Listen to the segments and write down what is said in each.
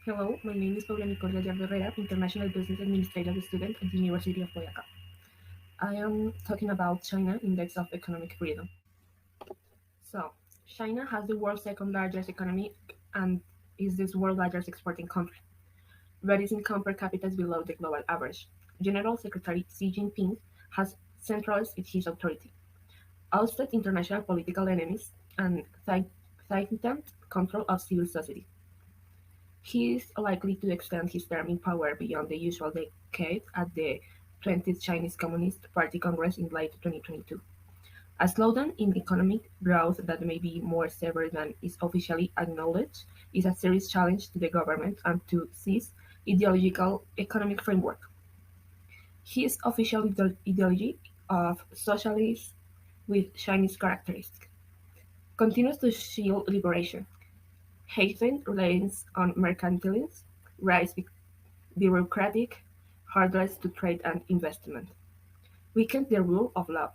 Hello, my name is Paula Nicole Gallardo Herrera, International Business Administrative student at the University of Boyacá. I am talking about China Index of Economic Freedom. So, China has the world's second largest economy and is this world's largest exporting country, but its income per capita is below the global average. General Secretary Xi Jinping has centralized his authority, ousted international political enemies, and tightened control of civil society. He is likely to extend his term in power beyond the usual decade at the 20th Chinese Communist Party Congress in late 2022. A slowdown in economic growth that may be more severe than is officially acknowledged is a serious challenge to the government and to Xi's ideological economic framework. His official ideology of socialism with Chinese characteristics continues to shield liberation, heightened reliance on mercantilism, rise bureaucratic hurdles to trade and investment, weakened the rule of law,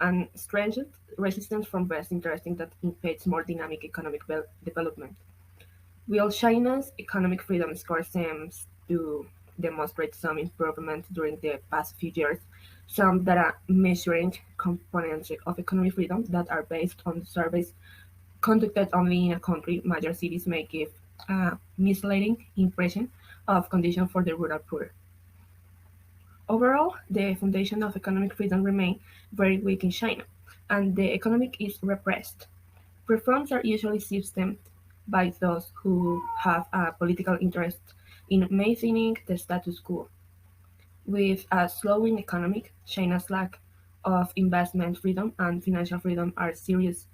and strengthened resistance from best interests that impedes more dynamic economic development. While China's economic freedom score seems to demonstrate some improvement during the past few years, some data measuring components of economic freedom that are based on surveys conducted only in a country major cities may give a misleading impression of conditions for the rural poor. Overall, the foundation of economic freedom remains very weak in China, and the economy is repressed. Reforms are usually systemed by those who have a political interest in maintaining the status quo. With a slowing economy, China's lack of investment freedom and financial freedom are serious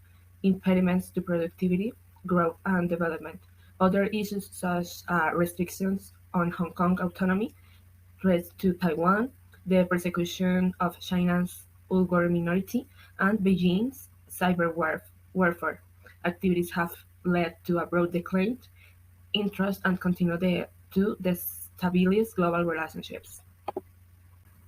impediments to productivity, growth, and development. Other issues such as restrictions on Hong Kong autonomy, threats to Taiwan, the persecution of China's Uyghur minority, and Beijing's warfare activities have led to a broad decline in trust and continue to destabilize global relationships.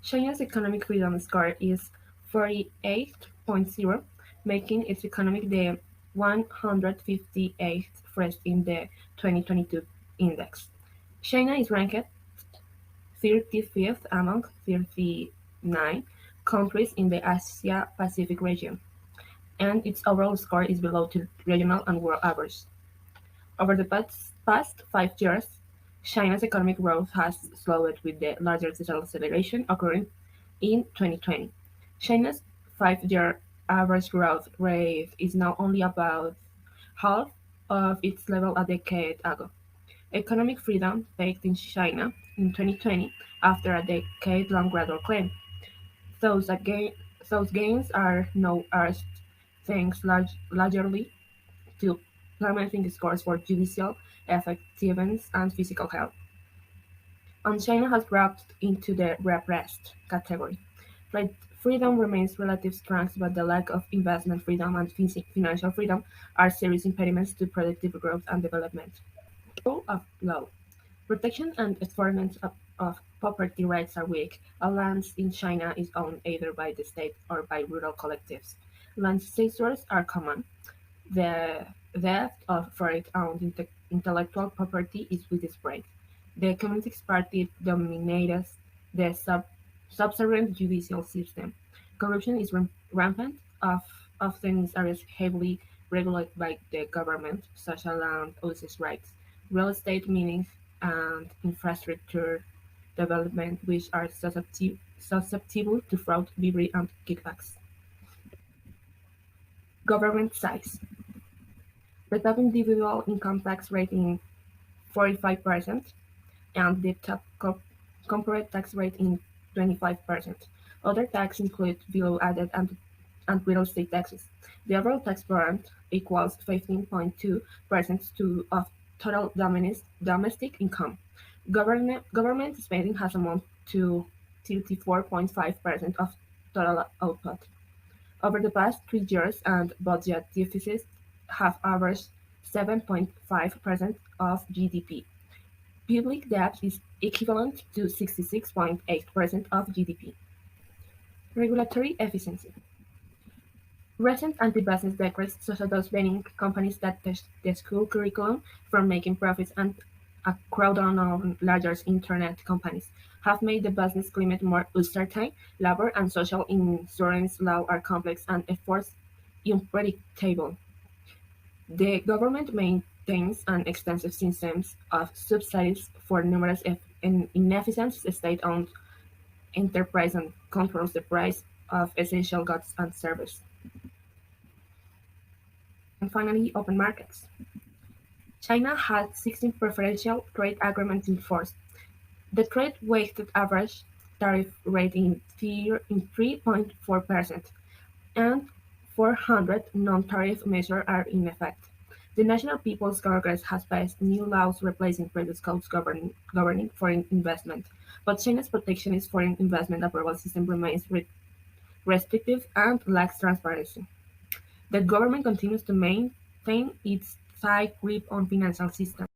China's economic freedom score is 48.0, making its economy the 158th first in the 2022 index. China is ranked 35th among 39 countries in the Asia-Pacific region, and its overall score is below the regional and world average. Over the past 5 years, China's economic growth has slowed with the largest deceleration occurring in 2020. China's 5-year average growth rate is now only about half of its level a decade ago. Economic freedom peaked in China in 2020 after a decade-long gradual climb. Those, again, those gains are now arched thanks largely to plummeting scores for judicial effectiveness and physical health. And China has dropped into the repressed category. Freedom remains relative strengths, but the lack of investment freedom and financial freedom are serious impediments to productive growth and development. Rule of law. Protection and enforcement of property rights are weak. All land in China is owned either by the state or by rural collectives. Land seizures are common. The theft of foreign-owned intellectual property is widespread. The Communist Party dominates the subservient judicial system. Corruption is rampant, often in areas heavily regulated by the government, such as land uses rights, real estate mining, and infrastructure development, which are susceptible to fraud, bribery, and kickbacks. Government size. The top individual income tax rate in 45%, and the top corporate tax rate in 25%. Other taxes include value-added and real estate taxes. The overall tax burden equals 15.2% of total domestic income. Government spending has amounted to 34.5% of total output over the past 3 years, and budget deficits have averaged 7.5% of GDP. Public debt is equivalent to 66.8% of GDP. Regulatory efficiency. Recent anti-business decrees, such as those banning companies that test the school curriculum from making profits and a crackdown on larger internet companies have made the business climate more uncertain. Labor and social insurance law are complex and efforts unpredictable. The government maintains an extensive system of subsidies for numerous inefficient state-owned enterprises and controls the price of essential goods and services. And finally, open markets. China had 16 preferential trade agreements in force. The trade-weighted average tariff rate in 3.4%, and 400 non-tariff measures are in effect. The National People's Congress has passed new laws replacing previous codes governing foreign investment, but China's protectionist foreign investment approval system remains restrictive and lacks transparency. The government continues to maintain its tight grip on financial systems.